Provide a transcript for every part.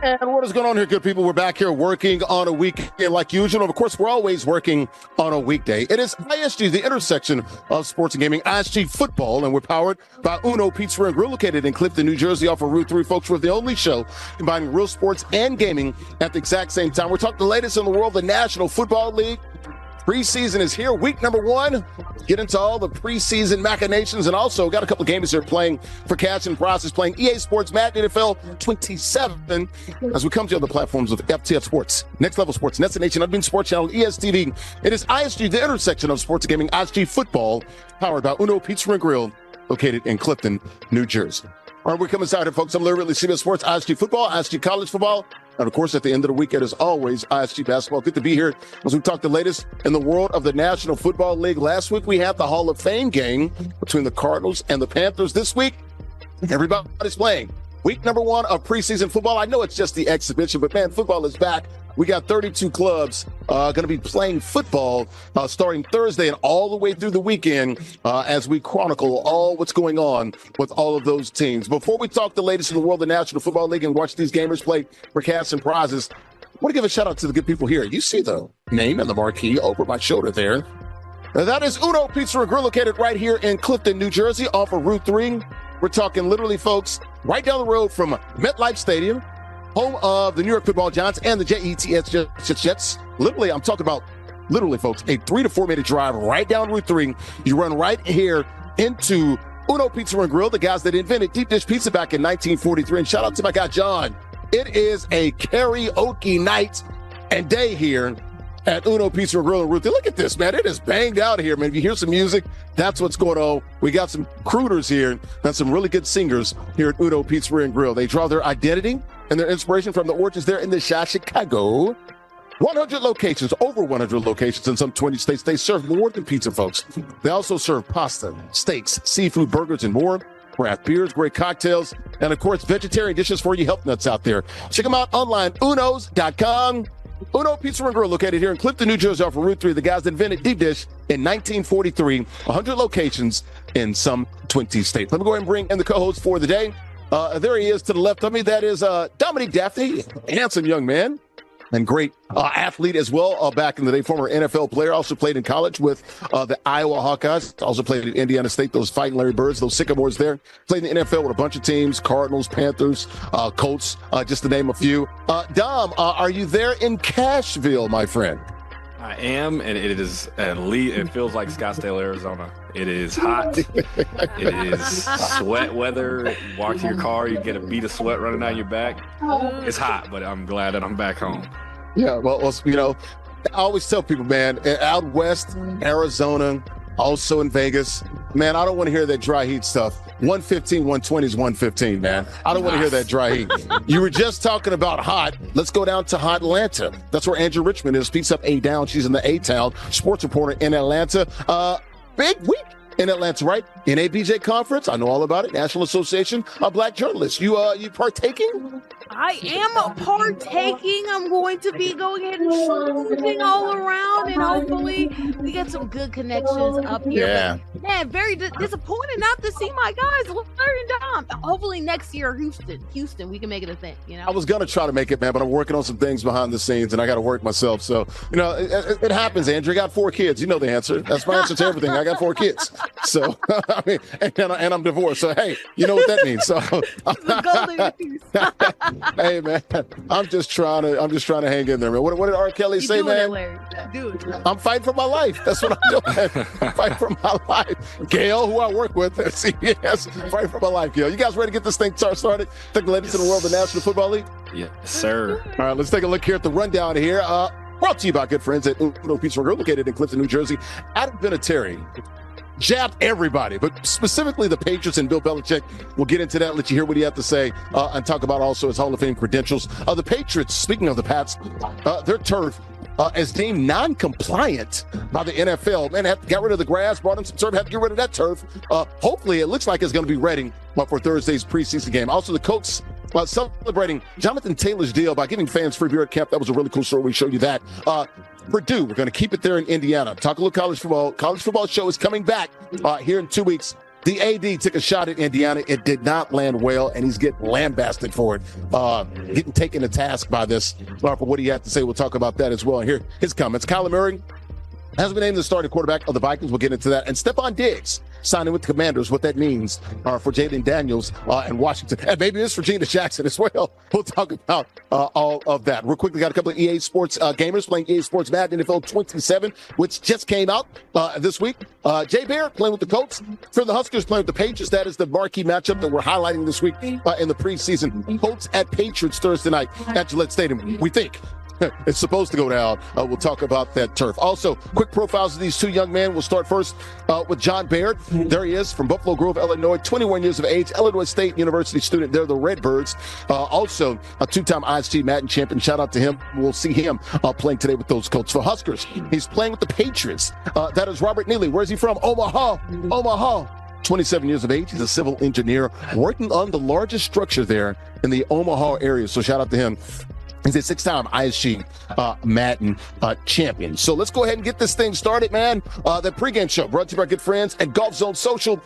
And what is going on here, good people? We're back here working on a weekend like usual. Of course, we're always working on a weekday. It is ISG, the intersection of sports and gaming, ISG football, and we're powered by Uno Pizza and Grill, located in Clifton, New Jersey, off of Route 3. Folks, we're the only show combining real sports and gaming at the exact same time. We're talking the latest in the world, the National Football League. Preseason is here, week number 1. Get into all the preseason machinations, and also got a couple of games here playing for cash and prizes, playing EA Sports Madden NFL 27 as we come to other platforms of FTF Sports, Next Level Sports, Nets Nation, Unbeaten Sports Channel, ESTV. It is ISG, the intersection of sports and gaming, ISG football, powered by Uno Pizza and Grill, located in Clifton, New Jersey. All right, we're coming inside here, folks. I'm literally CBS Sports, ISG football, ISG college football. And, of course, at the end of the week, it is always ISG basketball. Good to be here as we talk the latest in the world of the National Football League. Last week, we had the Hall of Fame game between the Cardinals and the Panthers. This week, everybody's playing. Week number 1 of preseason football. I know it's just the exhibition, but, man, football is back. We got 32 clubs going to be playing football starting Thursday and all the way through the weekend as we chronicle all what's going on with all of those teams. Before we talk the latest in the world of the National Football League and watch these gamers play for cash and prizes, I want to give a shout out to the good people here. You see the name and the marquee over my shoulder there. Now, that is Uno Pizza and Grill, located right here in Clifton, New Jersey, off of Route 3. We're talking literally, folks, right down the road from MetLife Stadium, home of the New York Football Giants and the Jets. Literally, I'm talking about, folks, a 3 to 4 minute drive right down Route 3. You run right here into Uno Pizza and Grill, the guys that invented deep dish pizza back in 1943. And shout out to my guy, John. It is a karaoke night and day here at Uno Pizza and Grill in Route 3. Look at this, man. It is banged out here, man. If you hear some music, that's what's going on. We got some crooners here and some really good singers here at Uno Pizza and Grill. They draw their identity and their inspiration from the origins there in the Chicago. 100 locations, over 100 locations in some 20 states. They serve more than pizza, folks. They also serve pasta, steaks, seafood, burgers, and more. Craft beers, great cocktails, and, of course, vegetarian dishes for you health nuts out there. Check them out online, unos.com. Uno Pizza and Grill, located here in Clifton, New Jersey, off of Route 3. The guys that invented deep dish in 1943. 100 locations in some 20 states. Let me go ahead and bring in the co-host for the day. There he is to the left of me. That is Dominique Daphne, handsome young man and great athlete as well. Back in the day, former NFL player. Also played in college with the Iowa Hawkeyes. Also played at Indiana State, those Fighting Larry Birds, those Sycamores there. Played in the NFL with a bunch of teams, Cardinals, Panthers, Colts, just to name a few. Dom, are you there in Cashville, my friend? I am, and it is it feels like Scottsdale, Arizona. It is hot. It is sweat weather. Walk to your car, you get a bead of sweat running down your back. It's hot, but I'm glad that I'm back home. Yeah, well, you know, I always tell people, man, out west, Arizona, also in Vegas, man, I don't want to hear that dry heat stuff. 115, 120 is 115, man. I don't want to hear that dry heat. You were just talking about hot. Let's go down to hot Atlanta. That's where Andrew Richmond is. Speaks up A Down. She's in the A-Town. Sports reporter in Atlanta. Big week in Atlanta, right? NABJ conference. I know all about it. National Association of Black Journalists. You partaking? I am partaking. I'm going to be going ahead and moving all around, and hopefully we get some good connections up here. Yeah. But, man, very disappointed not to see my guys, Larry and Dom. Hopefully next year, Houston, we can make it a thing. You know, I was gonna try to make it, man, but I'm working on some things behind the scenes, and I got to work myself. So, you know, it happens. Andrew, I got 4 kids. You know the answer. That's my answer to everything. I got 4 kids. So, I mean, and I'm divorced. So, hey, you know what that means. So, the golden piece. Hey, man, I'm just trying to hang in there, man. What did R. Kelly say, man? I'm fighting for my life. That's what I'm doing. I'm fighting for my life. Gail, who I work with at CBS, fighting for my life, Gail. You guys ready to get this thing started? Take the latest in the world of the National Football League? Yes, sir. All right, let's take a look here at the rundown here. Brought to you by good friends at Uno Pizza and Grill, located in Clifton, New Jersey. Adam Vinatieri jabbed everybody, but specifically the Patriots and Bill Belichick. We'll get into that, let you hear what he had to say, and talk about also his Hall of Fame credentials. The Patriots, speaking of the Pats, their turf is deemed non-compliant by the NFL. Man, have to get rid of the grass, brought in some turf, have to get rid of that turf. Hopefully, it looks like it's going to be ready for Thursday's preseason game. Also, the Colts celebrating Jonathan Taylor's deal by giving fans free beer at camp. That was a really cool story. We showed you that. Purdue, we're going to keep it there in Indiana. Talk a little college football. College football show is coming back here in 2 weeks. The AD took a shot at Indiana. It did not land well, and he's getting lambasted for it. Getting taken to task by this. For what do you have to say? We'll talk about that as well. And here, his comments. Kyler Murray has been named the starting quarterback of the Vikings. We'll get into that. And Stephon Diggs signing with the Commanders, what that means for Jalen Daniels and Washington. And maybe it's for Gina Jackson as well. We'll talk about all of that. Real quickly, got a couple of EA Sports gamers playing EA Sports Madden NFL 27, which just came out this week. Jay Bear playing with the Colts. For the Huskers playing with the Patriots, that is the marquee matchup that we're highlighting this week in the preseason. Colts at Patriots Thursday night at Gillette Stadium, we think. It's supposed to go down. We'll talk about that turf. Also, quick profiles of these two young men. We'll start first with John Baird. There he is from Buffalo Grove, Illinois, 21 years of age, Illinois State University student. They're the Redbirds. Also, a two-time ISG Madden champion. Shout out to him. We'll see him playing today with those Colts. For Huskers, he's playing with the Patriots. That is Robert Neely. Where's he from? Omaha. 27 years of age. He's a civil engineer working on the largest structure there in the Omaha area. So shout out to him. He's a six-time ISG Madden champion. So let's go ahead and get this thing started, man. The pregame show brought to you by good friends at Golf Zone Social.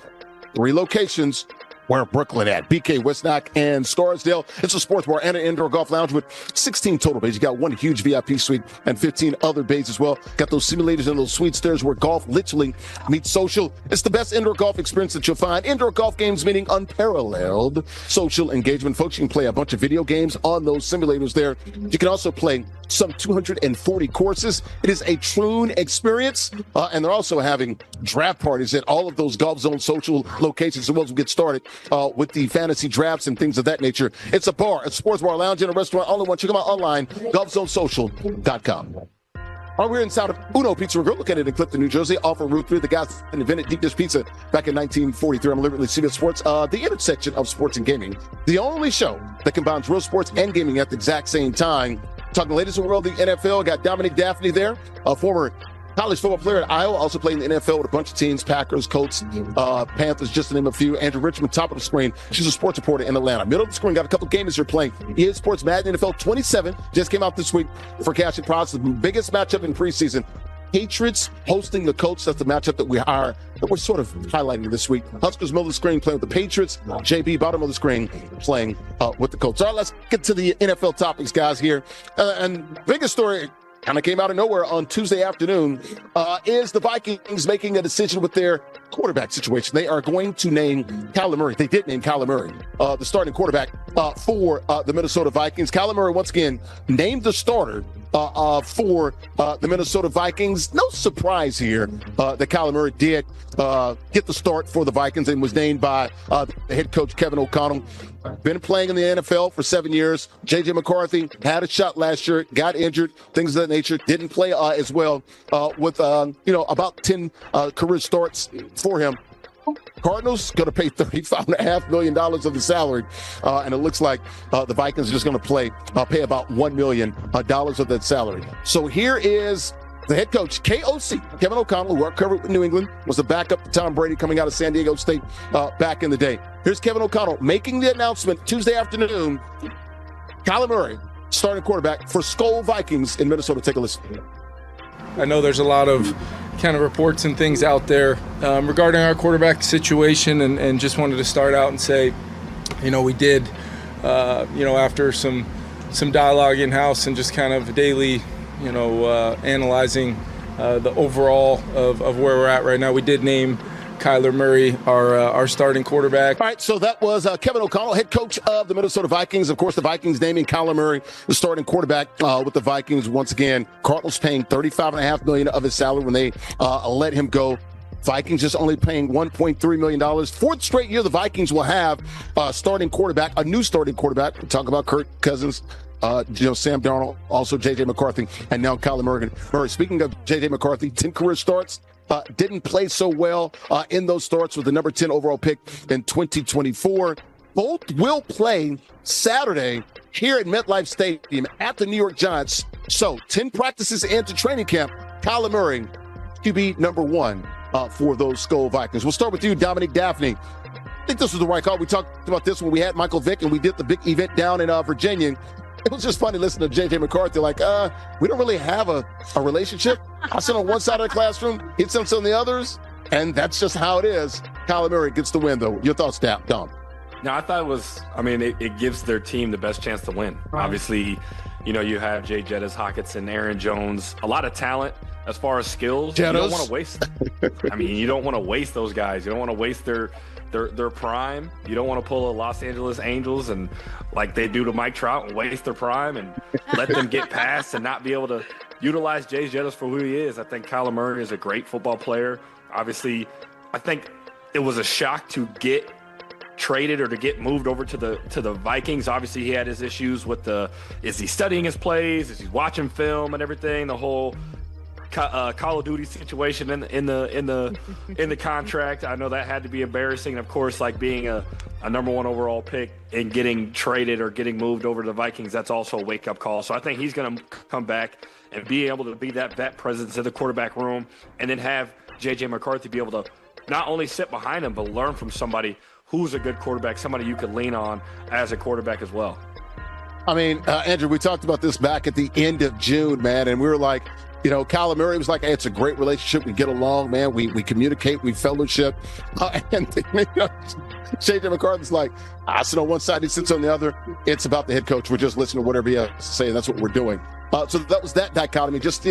3 locations. Where Brooklyn at? BK, Westnock, and Scarsdale. It's a sports bar and an indoor golf lounge with 16 total bays. You got 1 huge VIP suite and 15 other bays as well. Got those simulators and those suites there where golf literally meets social. It's the best indoor golf experience that you'll find. Indoor golf games meaning unparalleled social engagement. Folks, you can play a bunch of video games on those simulators there. You can also play some 240 courses. It is a true experience. And they're also having draft parties at all of those Golf Zone Social locations. So we'll get started with the fantasy drafts and things of that nature. It's a bar, a sports bar, lounge, and a restaurant. All in one. Check them out online, golfzonesocial.com. We're inside of Uno Pizza Grill, located in Clifton, New Jersey, off of Route 3. The guys that invented deep dish pizza back in 1943. I'm literally CBS Sports, the intersection of sports and gaming. The only show that combines real sports and gaming at the exact same time. Talking the latest in the world of the NFL. Got Dominic Daphne there, a former college football player at Iowa, also playing in the NFL with a bunch of teams, Packers, Colts, Panthers, just to name a few. Andrew Richmond, top of the screen. She's a sports reporter in Atlanta. Middle of the screen, got a couple games you're playing. EA Sports Madden NFL 27 just came out this week for cash and prizes. The biggest matchup in preseason. Patriots hosting the Colts. That's the matchup that we're sort of highlighting this week. Huskers middle of the screen playing with the Patriots. JB bottom of the screen playing with the Colts. All right, let's get to the NFL topics, guys, here. And biggest story kind of came out of nowhere on Tuesday afternoon, is the Vikings making a decision with their quarterback situation. They are going to name Kyler Murray. They did name Kyler Murray, the starting quarterback for the Minnesota Vikings. Kyler Murray, once again, named the starter for the Minnesota Vikings. No surprise here that Kyler Murray did get the start for the Vikings and was named by the head coach Kevin O'Connell. Been playing in the NFL for 7 years. J.J. McCarthy had a shot last year, got injured, things of that nature. Didn't play as well with about 10 career starts for him. Cardinals going to pay $35.5 million of the salary, and it looks like the Vikings are just going to pay about $1 million of that salary. So here is the head coach, KOC, Kevin O'Connell, who I covered with New England, was the backup to Tom Brady coming out of San Diego State back in the day. Here's Kevin O'Connell making the announcement Tuesday afternoon. Kyler Murray, starting quarterback for Skol Vikings in Minnesota. Take a listen. I know there's a lot of kind of reports and things out there regarding our quarterback situation, and just wanted to start out and say, we did, after some dialogue in-house and just kind of daily, analyzing the overall of where we're at right now, we did name Kyler Murray our starting quarterback. All right, so that was Kevin O'Connell, head coach of the Minnesota Vikings. Of course, the Vikings naming Kyler Murray the starting quarterback with the Vikings. Once again, Cardinals paying $35.5 million of his salary when they let him go. Vikings just only paying $1.3 million. Fourth straight year the Vikings will have a new starting quarterback. We talk about Kirk Cousins, Sam Darnold, also J.J. McCarthy, and now Kyler Murray. Speaking of J.J. McCarthy, 10 career starts. Didn't play so well in those starts with the number 10 overall pick in 2024. Both will play Saturday here at MetLife Stadium at the New York Giants. So 10 practices into training camp. Kyler Murray, QB number 1 for those Skol Vikings. We'll start with you, Dominic Daphne. I think this was the right call. We talked about this when we had Michael Vick and we did the big event down in Virginia. It was just funny listening to J.J. McCarthy, we don't really have a relationship. I sit on one side of the classroom, he sits on the others. and that's just how it is. Kyler Murray gets the win, though. Your thoughts, Dom? No, I thought it gives their team the best chance to win. Obviously, you have Jay Jettis, Hockenson, Aaron Jones, a lot of talent as far as skills. You don't want to waste. You don't want to waste those guys. You don't want to waste their prime. You don't want to pull a Los Angeles Angels and like they do to Mike Trout and waste their prime and let them get past and not be able to utilize Jay Jettis for who he is. I think Kyler Murray is a great football player. Obviously, I think it was a shock to get traded or to get moved over to the Vikings. Obviously, he had his issues with is he studying his plays? Is he watching film and everything? The whole Call of Duty situation in the contract. I know that had to be embarrassing. And of course, like being a number 1 overall pick and getting traded or getting moved over to the Vikings, that's also a wake up call. So I think he's going to come back and be able to be that vet presence in the quarterback room, and then have JJ McCarthy be able to not only sit behind him but learn from somebody who's a good quarterback, somebody you could lean on as a quarterback as well. Andrew, we talked about this back at the end of June, man, and we were like, Kyler Murray was like, hey, it's a great relationship. We get along, man. We communicate, we fellowship. And J.J. McCarthy's like, I sit on one side, he sits on the other. It's about the head coach. We're just listening to whatever he has to say, and that's what we're doing. So that was that dichotomy, just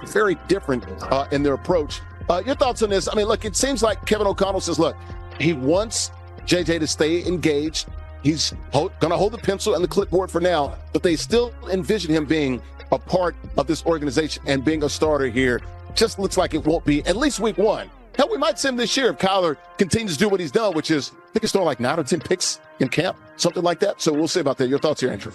very different in their approach. Your thoughts on this? Look, it seems like Kevin O'Connell says, look, he wants JJ to stay engaged. He's going to hold the pencil and the clipboard for now, but they still envision him being a part of this organization and being a starter here. Just looks like it won't be at least week 1. Hell, we might see him this year if Kyler continues to do what he's done, which is, I think it's throwing like 9 or 10 picks in camp, something like that. So we'll see about that. Your thoughts here, Andrew?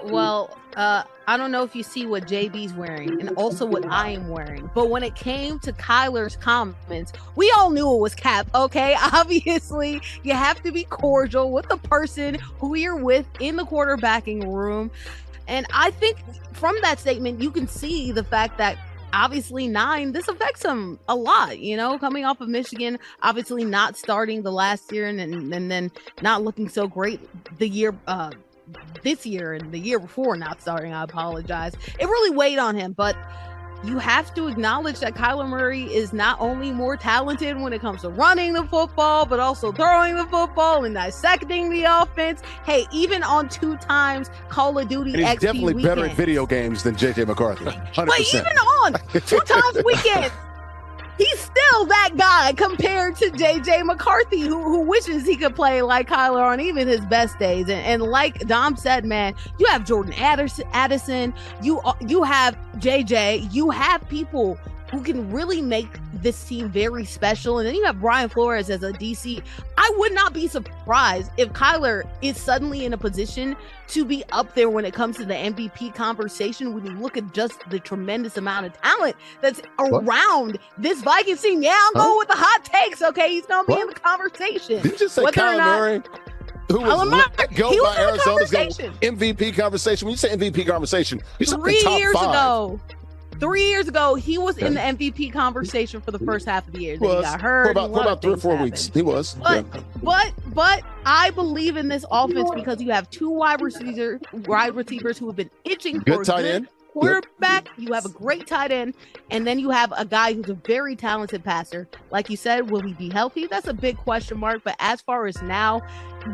Well, I don't know if you see what JB's wearing and also what I am wearing, but when it came to Kyler's comments, we all knew it was cap, okay? Obviously, you have to be cordial with the person who you're with in the quarterbacking room. And I think from that statement, you can see the fact that obviously 9, this affects him a lot, coming off of Michigan, obviously not starting the last year and then not looking so great the year this year and the year before not starting. I apologize. It really weighed on him, but you have to acknowledge that Kyler Murray is not only more talented when it comes to running the football, but also throwing the football and dissecting the offense. Hey, even on 2 times Call of Duty XP he's definitely weekends, better at video games than JJ McCarthy. 100%. But even on 2 times weekends, he's still that guy compared to JJ McCarthy, who wishes he could play like Kyler on even his best days. And like Dom said, man, you have Jordan Addison, you have JJ, you have people who can really make this team very special. And then you have Brian Flores as a DC. I would not be surprised if Kyler is suddenly in a position to be up there when it comes to the MVP conversation, when you look at just the tremendous amount of talent that's around this Vikings team. Yeah, I'm going with the hot takes, okay? He's going to be in the conversation. Did you just say Kyler Murray? Who was let go by Arizona's MVP conversation? When you say MVP conversation, you said 3 years top 5. ago. 3 years ago, he was in the MVP conversation for the first half of the year. Then he got hurt. For about 3 or 4 weeks, he was. But I believe in this offense because you have 2 wide receivers who have been itching for a good quarterback. You have a great tight end, and then you have a guy who's a very talented passer. Like you said, will he be healthy? That's a big question mark. But as far as now,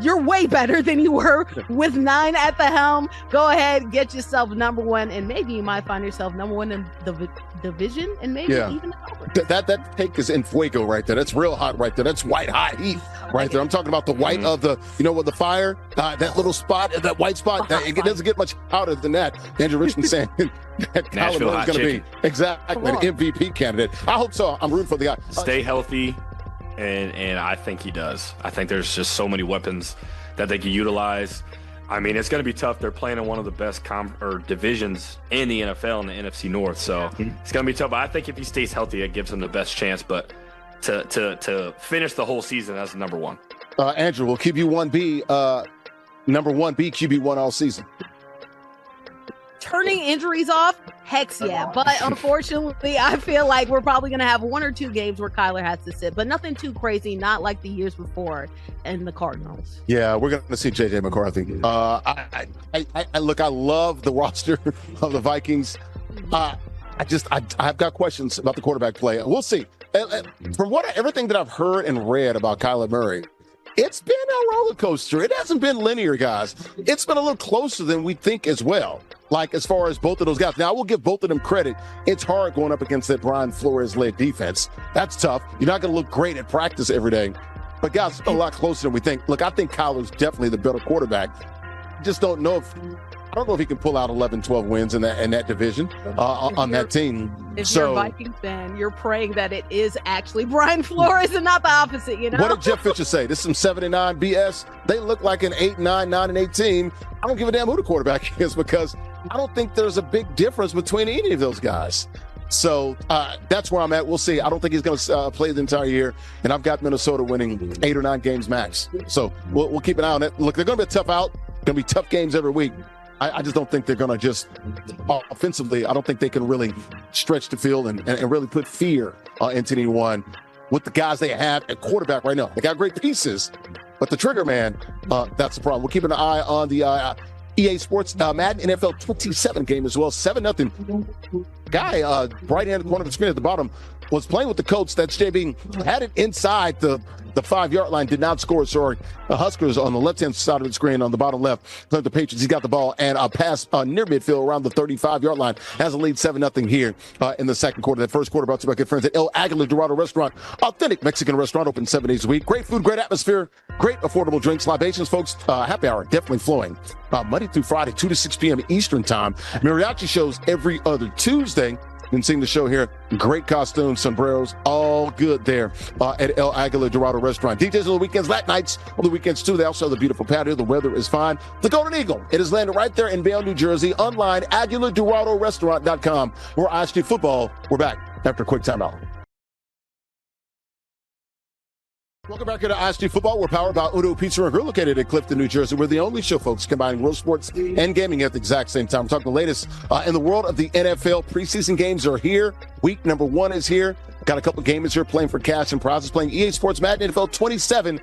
you're way better than you were with 9 at the helm. Go ahead, get yourself number 1, and maybe you might find yourself number 1 in the division, and maybe even the conference. That take is in fuego right there. That's real hot right there. That's white hot heat right there. I'm talking about the white of the, with the fire, that little spot, that white spot. It doesn't get much hotter than that. Andrew Richmond saying that Kyler Murray's going to be exactly an MVP candidate. I hope so. I'm rooting for the guy. Stay healthy. And I think he does. I think there's just so many weapons that they can utilize. It's going to be tough. They're playing in one of the best divisions in the NFL in the NFC North. So it's going to be tough. But I think if he stays healthy, it gives him the best chance. But to finish the whole season as number 1. Andrew, will QB1 number 1 be QB1 all season? Turning injuries off, heck yeah. But unfortunately, I feel like we're probably going to have 1 or 2 games where Kyler has to sit, but nothing too crazy, not like the years before in the Cardinals. Yeah, we're going to see JJ McCarthy. I love the roster of the Vikings. I've got questions about the quarterback play. We'll see. from everything that I've heard and read about Kyler Murray, it's been a roller coaster. It hasn't been linear, guys. It's been a little closer than we think as well. Like as far as both of those guys. Now, I will give both of them credit. It's hard going up against that Brian Flores-led defense. That's tough. You're not going to look great at practice every day. But guys, it's been a lot closer than we think. Look, I think Kyler's definitely the better quarterback. Just don't know if he can pull out 11, 12 wins in that division on that team. If you're a Vikings fan, you're praying that it is actually Brian Flores and not the opposite, you know? What did Jeff Fisher say? This is some 7-9 BS. They look like an 8-9, 9-8 team. I don't give a damn who the quarterback is because I don't think there's a big difference between any of those guys. So that's where I'm at. We'll see. I don't think he's going to play the entire year, and I've got Minnesota winning 8 or 9 games max. So we'll keep an eye on it. Look, they're going to be a tough out. Going to be tough games every week. I just don't think they're going to just offensively. I don't think they can really stretch the field and really put fear into anyone with the guys they have at quarterback right now. They got great pieces, but the trigger man, that's the problem. We're keeping an eye on the EA Sports Madden NFL 27 game as well. 7-0. Guy, right-hand corner of the screen at the bottom, was playing with the Colts. That's JB. Had it inside the 5-yard line, did not score. So the Huskers on the left-hand side of the screen on the bottom left, playing the Patriots. He's got the ball and a pass near midfield around the 35-yard line. Has a lead 7-0 here in the second quarter. That first quarter brought to you by good friends at El Aguila Dorado Restaurant. Authentic Mexican restaurant, open 7 days a week. Great food, great atmosphere, great affordable drinks, libations, folks. Happy hour definitely flowing. Monday through Friday, 2 to 6 p.m. Eastern time. Mariachi shows every other Tuesday. Been seeing the show here. Great costumes, sombreros, all good there at El Aguila Dorado Restaurant. DJs on the weekends, late nights on the weekends too. They also have the beautiful patio. The weather is fine. The Golden Eagle, it is landed right there in Vail, New Jersey. Online, AguilaDoradoRestaurant.com. We're ISG Football. We're back after a quick timeout. Welcome back here to ISG Football. We're powered by Uno Pizza and Grill, located at Clifton, New Jersey. We're the only show, folks, combining real sports and gaming at the exact same time. We're talking the latest in the world of the NFL. Preseason games are here. Week number 1 is here. Got a couple gamers here playing for cash and prizes, playing EA Sports Madden NFL 27.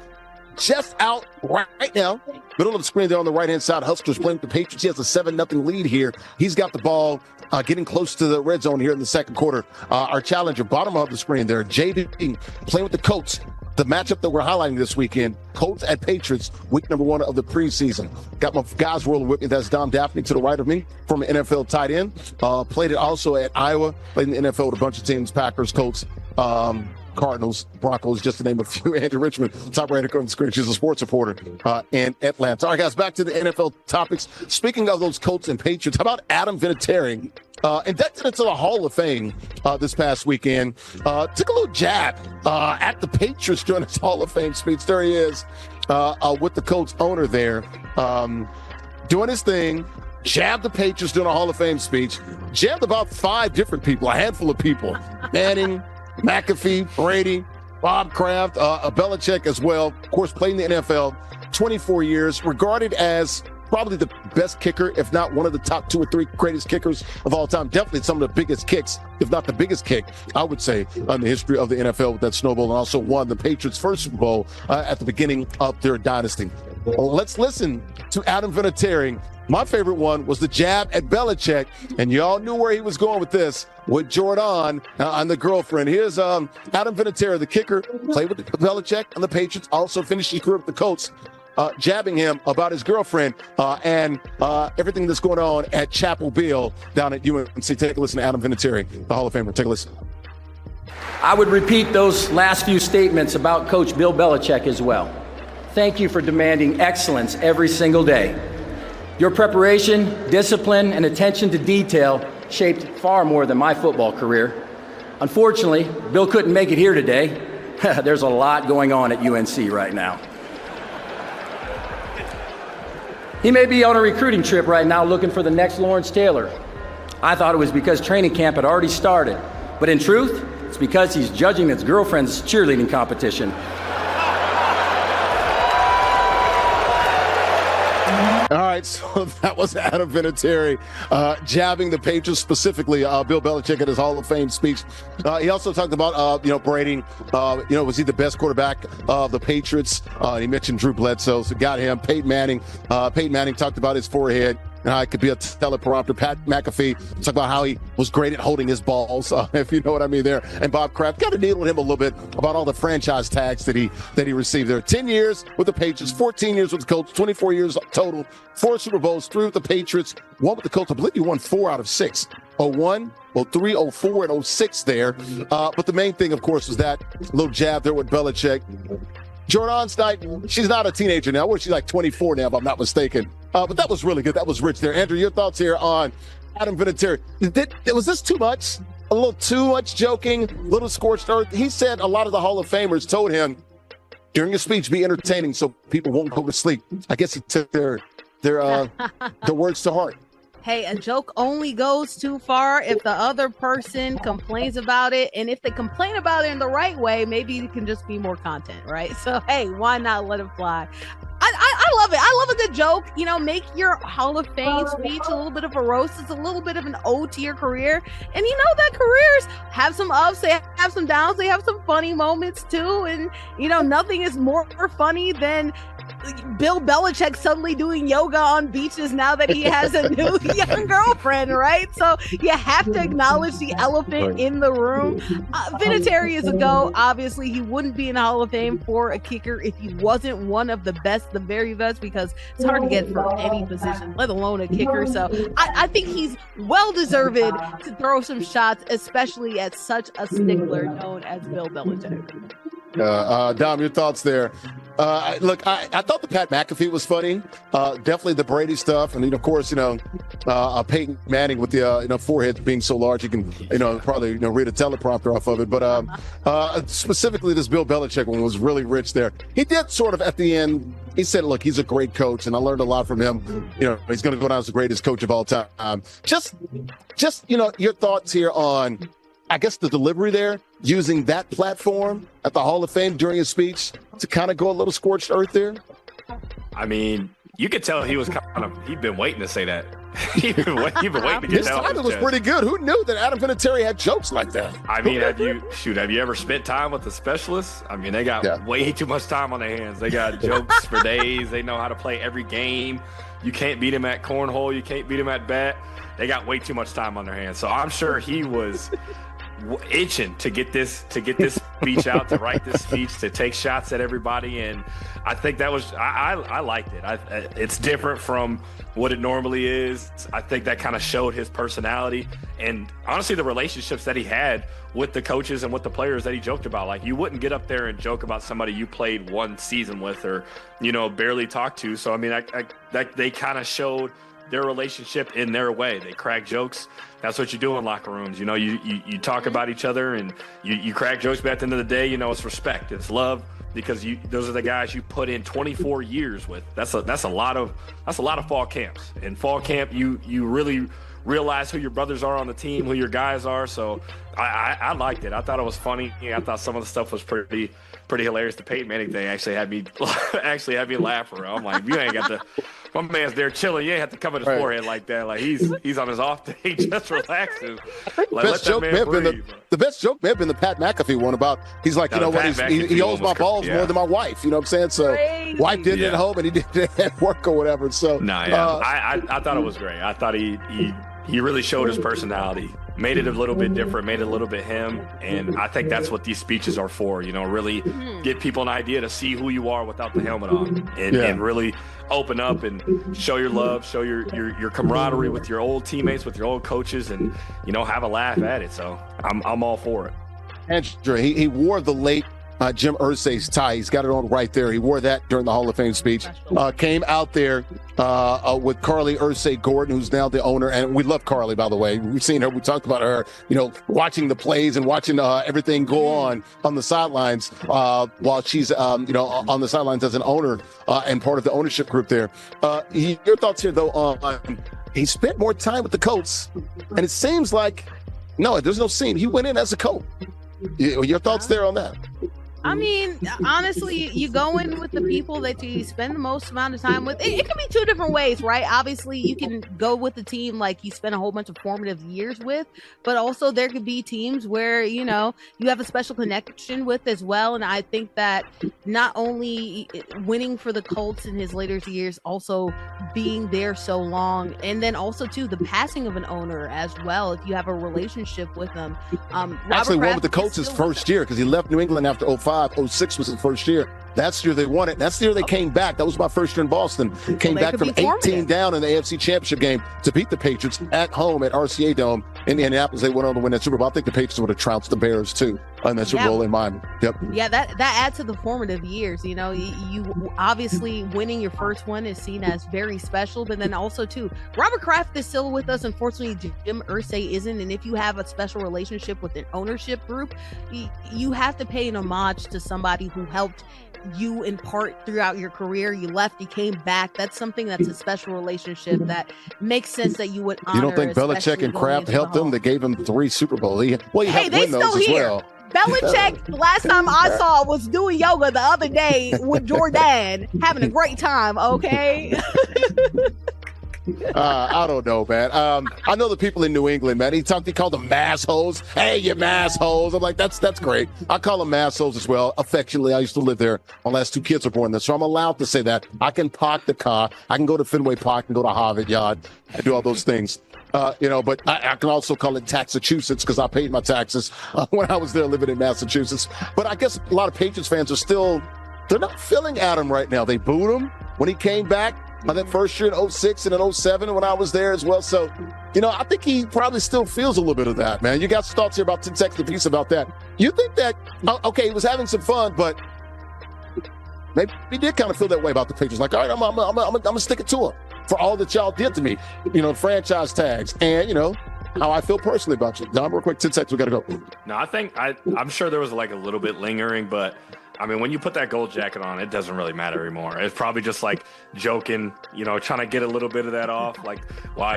Just out right now. Middle of the screen there on the right-hand side. Huskers playing with the Patriots. He has a 7-0 lead here. He's got the ball getting close to the red zone here in the second quarter. Our challenger, bottom of the screen there, JB, playing with the Colts. The matchup that we're highlighting this weekend, Colts at Patriots, week number 1 of the preseason. Got my guys rolling with me. That's Dom Daphne to the right of me, from an NFL tight end. Played it also at Iowa. Played in the NFL with a bunch of teams, Packers, Colts, Cardinals, Broncos, just to name a few. Andy Richmond, top right on the screen. She's a sports reporter in Atlanta. All right, guys, back to the NFL topics. Speaking of those Colts and Patriots, how about Adam Vinatieri? Inducted into the Hall of Fame this past weekend. Took a little jab at the Patriots during his Hall of Fame speech. There he is with the Colts owner there doing his thing. Jabbed the Patriots during a Hall of Fame speech. Jabbed about 5 different people, a handful of people. Manning, McAfee, Brady, Bob Kraft, Belichick as well. Of course, played in the NFL 24 years, regarded as probably the best kicker, if not one of the top 2 or 3 greatest kickers of all time. Definitely some of the biggest kicks, if not the biggest kick, I would say, in the history of the NFL with that snowball, and also won the Patriots' first Super Bowl at the beginning of their dynasty. Well, let's listen to Adam Vinatieri. My favorite one was the jab at Belichick, and y'all knew where he was going with this, with Jordan and the girlfriend. Here's Adam Vinatieri, the kicker, played with Belichick and the Patriots, also finished his career with the Colts. Jabbing him about his girlfriend and everything that's going on at Chapel Hill down at UNC. Take a listen to Adam Vinatieri, the Hall of Famer. Take a listen. I would repeat those last few statements about Coach Bill Belichick as well. Thank you for demanding excellence every single day. Your preparation, discipline, and attention to detail shaped far more than my football career. Unfortunately, Bill couldn't make it here today. There's a lot going on at UNC right now. He may be on a recruiting trip right now looking for the next Lawrence Taylor. I thought it was because training camp had already started, but in truth, it's because he's judging his girlfriend's cheerleading competition. All right, so that was Adam Vinatieri jabbing the Patriots, specifically Bill Belichick at his Hall of Fame speech. He also talked about, Brady. Was he the best quarterback of the Patriots? He mentioned Drew Bledsoe, so got him. Peyton Manning. Peyton Manning talked about his forehead. it could be a teleprompter. Pat McAfee talk about how he was great at holding his balls, if you know what I mean there. And Bob Kraft got to deal with him a little bit about all the franchise tags that he received there. 10 years with the Patriots, 14 years with the Colts, 24 years total, 4 Super Bowls, 3 with the Patriots, 1 with the Colts. I believe you won 4 out of 6. 01, 03, 04, and 06 there. But the main thing, of course, was that little jab there with Belichick. Jordan Onstein, she's not a teenager now. She's like 24 now, if I'm not mistaken. But that was really good. That was rich there. Andrew, your thoughts here on Adam Vinatieri. Was this too much? A little too much joking, a little scorched earth? He said a lot of the Hall of Famers told him during his speech, be entertaining so people won't go to sleep. I guess he took their words to heart. Hey, a joke only goes too far if the other person complains about it. And if they complain about it in the right way, maybe it can just be more content, right? So, hey, why not let it fly? I love it. I love a good joke. You know, make your Hall of Fame speech a little bit of a roast. It's a little bit of an ode to your career. And you know that careers have some ups, they have some downs, they have some funny moments too. And, you know, nothing is more funny than Bill Belichick suddenly doing yoga on beaches now that he has a new young girlfriend, right? So you have to acknowledge the elephant in the room. Vinatieri is a go. Obviously, he wouldn't be in the Hall of Fame for a kicker if he wasn't one of the best, the very best, because it's hard to get for any position, let alone a kicker. So I think he's well-deserved to throw some shots, especially at such a stickler known as Bill Belichick. Dom, your thoughts there. Look, I thought the Pat McAfee was funny. Definitely the Brady stuff. And, of course, Peyton Manning with the, forehead being so large, you can, probably, read a teleprompter off of it. But specifically this Bill Belichick one was really rich there. He did sort of at the end, he said, look, he's a great coach, and I learned a lot from him. He's going to go down as the greatest coach of all time. Just your thoughts here on, I guess, the delivery there, using that platform at the Hall of Fame during his speech to kind of go a little scorched earth there. I mean, you could tell he was he'd been waiting to say that. he'd been waiting to get his that. His timing was pretty good. Who knew that Adam Vinatieri had jokes like that? I mean, have you ever spent time with the specialists? I mean, they got way too much time on their hands. They got jokes for days. They know how to play every game. You can't beat him at cornhole. You can't beat him at bat. They got way too much time on their hands. So I'm sure he was itching to get this speech out, to write this speech, to take shots at everybody. And I think that was I liked it. It's different from what it normally is. I think that kind of showed his personality and honestly the relationships that he had with the coaches and with the players that he joked about. Like, you wouldn't get up there and joke about somebody you played one season with or barely talked to. So I mean, that they kind of showed their relationship in their way. They crack jokes. That's what you do in locker rooms. You talk about each other and you crack jokes, but at the end of the day, it's respect. It's love, because those are the guys you put in 24 years with. That's a lot of fall camps. In fall camp, you really realize who your brothers are on the team, who your guys are. So I liked it. I thought it was funny. I thought some of the stuff was pretty hilarious. The Peyton Manning thing actually had me laugh around. I'm like, you ain't got to. My man's there chilling. You ain't have to cover his forehead like that. Like, he's on his off day, just relaxing. Like, the best joke may have been the Pat McAfee one about, he's like, he owes my balls more than my wife. You know what I'm saying? So wife did it at home and he did it at work or whatever. So I thought it was great. I thought he really showed his personality, made it a little bit different, made it a little bit him. And I think that's what these speeches are for, really get people an idea to see who you are without the helmet on and really open up and show your love, show your camaraderie with your old teammates, with your old coaches, and, have a laugh at it. So I'm all for it. Andrew, he wore the late Jim Irsay's tie. He's got it on right there. He wore that during the Hall of Fame speech. Came out there with Carly Irsay Gordon, who's now the owner. And we love Carly, by the way. We've seen her. We talked about her, watching the plays and watching everything go on the sidelines while she's, on the sidelines as an owner and part of the ownership group there. Your thoughts here, though, on he spent more time with the Colts. And it seems like, no, there's no scene. He went in as a coach. Your thoughts there on that? I mean, honestly, you go in with the people that you spend the most amount of time with. It can be two different ways, right? Obviously, you can go with the team like you spend a whole bunch of formative years with, but also there could be teams where, you have a special connection with as well. And I think that not only winning for the Colts in his later years, also being there so long, and then also, too, the passing of an owner as well, if you have a relationship with them. Actually, won with the Colts his first year because he left New England after 06 was his first year. That's the year they won it. That's the year they came back. That was my first year in Boston. Came back from 18 down in the AFC Championship game to beat the Patriots at home at RCA Dome in Indianapolis. They went on to win that Super Bowl. I think the Patriots would have trounced the Bears too in that Super Bowl in Miami. Yep. Yeah, that adds to the formative years. You obviously winning your first one is seen as very special, but then also too, Robert Kraft is still with us. Unfortunately, Jim Irsay isn't. And if you have a special relationship with an ownership group, you have to pay an homage to somebody who helped you in part throughout your career. You left, you came back. That's something that's a special relationship that makes sense that you would honor. You don't think Belichick and Kraft helped them? They gave him 3 Super Bowls. He helped win those as well. Belichick, last time I saw, was doing yoga the other day with Jordan, having a great time, okay? I don't know, man. I know the people in New England, man. He called them massholes. Hey, you massholes. I'm like, that's great. I call them massholes as well, affectionately. I used to live there. My last 2 kids were born there, so I'm allowed to say that. I can park the car. I can go to Fenway Park and go to Harvard Yard and do all those things. But I can also call it Taxachusetts because I paid my taxes when I was there living in Massachusetts. But I guess a lot of Patriots fans they're not feeling Adam right now. They booed him when he came back. That first year in 06 and in 07 when I was there as well. So, I think he probably still feels a little bit of that, man. You got some thoughts here about 10 seconds apiece about that. You think that, okay, he was having some fun, but maybe he did kind of feel that way about the Patriots. Like, all right, I'm going to stick it to him for all that y'all did to me. Franchise tags and, how I feel personally about you. Don, real quick, 10 seconds, we got to go. No, I think I'm sure there was like a little bit lingering, but I mean, when you put that gold jacket on, it doesn't really matter anymore. It's probably just like joking, trying to get a little bit of that off. Like, why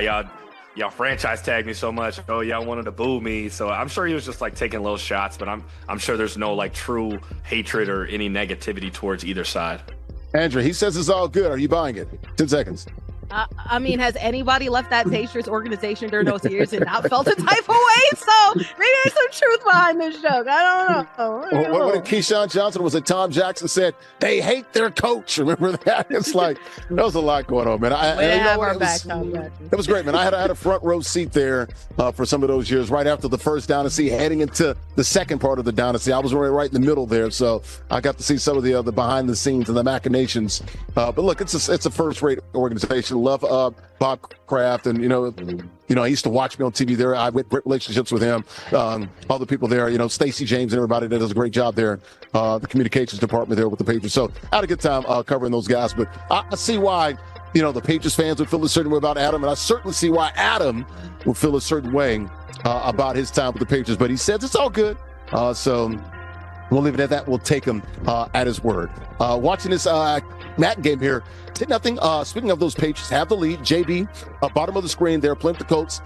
y'all franchise tagged me so much. Oh, y'all wanted to boo me. So I'm sure he was just like taking little shots, but I'm sure there's no like true hatred or any negativity towards either side. Andrew, he says it's all good. Are you buying it? 10 seconds. I mean, has anybody left that Patriots organization during those years and not felt a type of way? So maybe there's some truth behind this joke. I don't know. What did Keyshawn Johnson, was it Tom Jackson said, they hate their coach? Remember that? It's like, there was a lot going on, man. It was great, man. I had a front row seat there for some of those years, right after the first dynasty, heading into the second part of the dynasty. I was right in the middle there, so I got to see some of the behind the scenes and the machinations. But look, it's a first-rate organization. Love Bob Kraft, and he used to watch me on TV there. I had great relationships with him. All the people there, Stacey James and everybody that does a great job there. The communications department there with the Patriots. So I had a good time covering those guys. But I see why the Patriots fans would feel a certain way about Adam, and I certainly see why Adam would feel a certain way about his time with the Patriots. But he says it's all good. So we'll leave it at that. We'll take him at his word. Watching this Matt game here, 10-0. Speaking of those Patriots, have the lead. JB, bottom of the screen there, playing with the Colts.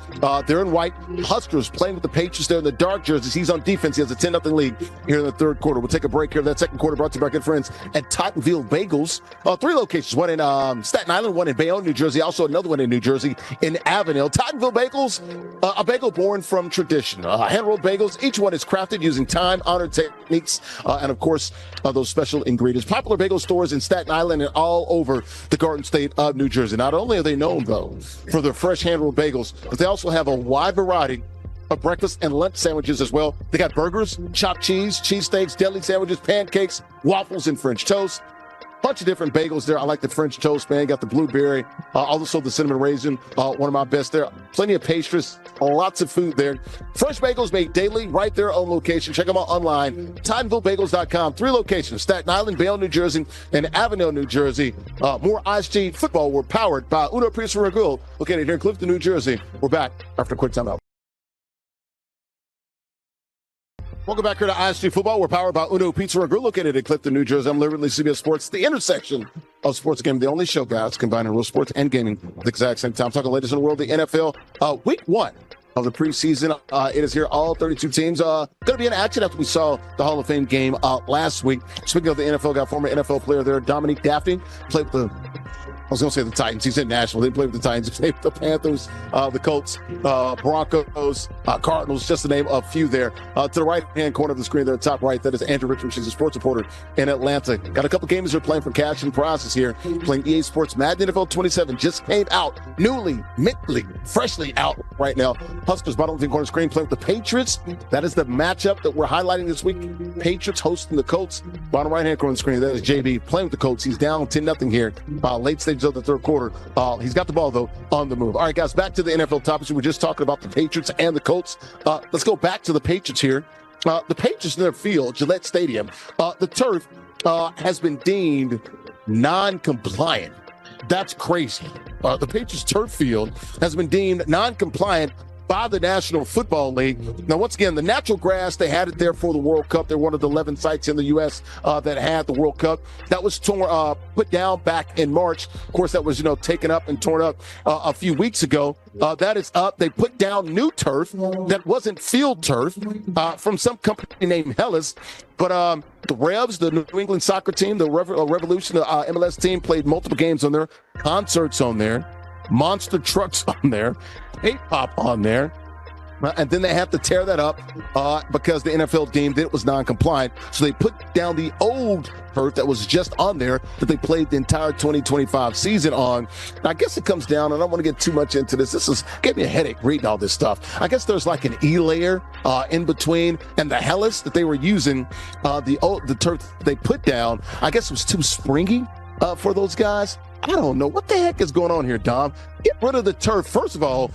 They're in white. Huskers playing with the Patriots there in the dark jerseys. He's on defense. He has a 10-0 lead here in the third quarter. We'll take a break here. That second quarter brought to you by our good friends at Tottenville Bagels. 3 locations, one in Staten Island, one in Bayonne, New Jersey, also another one in New Jersey in Avondale. Tottenville Bagels, a bagel born from tradition. Hand-rolled bagels, each one is crafted using time-honored techniques and, of course, those special ingredients. Popular bagel stores in Staten Island and all over the Garden State of New Jersey. Not only are they known, though, for their fresh hand-rolled bagels, but they also have a wide variety of breakfast and lunch sandwiches as well. They got burgers, chopped cheese, cheesesteaks, deli sandwiches, pancakes, waffles, and French toast. Bunch of different bagels there. I like the French toast, man. Got the blueberry, also the cinnamon raisin, one of my best there. Plenty of pastries, lots of food there. Fresh bagels made daily right there on location. Check them out online, TottenvilleBagels.com. 3 locations, Staten Island, Bayonne, New Jersey, and Avondale, New Jersey. More ISG football were powered by Uno Pizza Grill, located here in Clifton, New Jersey. We're back after a quick timeout. Welcome back here to ISG Football. We're powered by Uno Pizza Grill, located in Clifton, New Jersey. I'm literally CBS Sports, the intersection of sports gaming, the only show, guys, combining real sports and gaming at the exact same time. Talking latest in the world, the NFL. Week 1 of the preseason. It is here. All 32 teams going to be in action after we saw the Hall of Fame game last week. Speaking of the NFL, got former NFL player there, Dominique Daphne, played with I was going to say the Titans. He's in Nashville. They played with the Titans. He played with the Panthers, the Colts, Broncos, Cardinals, just to name a few there. To the right-hand corner of the screen there, top right, that is Andrew Richmond. She's a sports reporter in Atlanta. Got a couple games they're playing for cash and prizes here. Playing EA Sports Madden NFL 27. Just came out, mintly, freshly out right now. Huskers, bottom left corner screen, playing with the Patriots. That is the matchup that we're highlighting this week. Patriots hosting the Colts. Bottom right-hand corner of the screen, that is JB playing with the Colts. He's down 10-0 here. Late stage of the third quarter. He's got the ball, though, on the move. All right, guys, back to the NFL topics. We were just talking about the Patriots and the Colts. Let's go back to the Patriots here. The Patriots in their field, Gillette Stadium, the turf has been deemed non-compliant. That's crazy. The Patriots turf field has been deemed non-compliant by the National Football League. Now, once again, the natural grass, they had it there for the World Cup. They're one of the 11 sites in the U.S. That had the World Cup. That was put down back in March. Of course, that was, taken up and torn up a few weeks ago. That is up. They put down new turf that wasn't field turf from some company named Hellas. But the Revs, the New England soccer team, the Revolution, the MLS team, played multiple games on there, concerts on there, monster trucks on there, K-pop on there, and then they have to tear that up because the NFL deemed it was non-compliant. So they put down the old turf that was just on there that they played the entire 2025 season on. Now, I guess it comes down, and I don't want to get too much into this. This gave me a headache reading all this stuff. I guess there's like an E layer in between, and the Hellas that they were using, the turf that they put down, I guess was too springy for those guys. I don't know. What the heck is going on here, Dom? Get rid of the turf. First of all,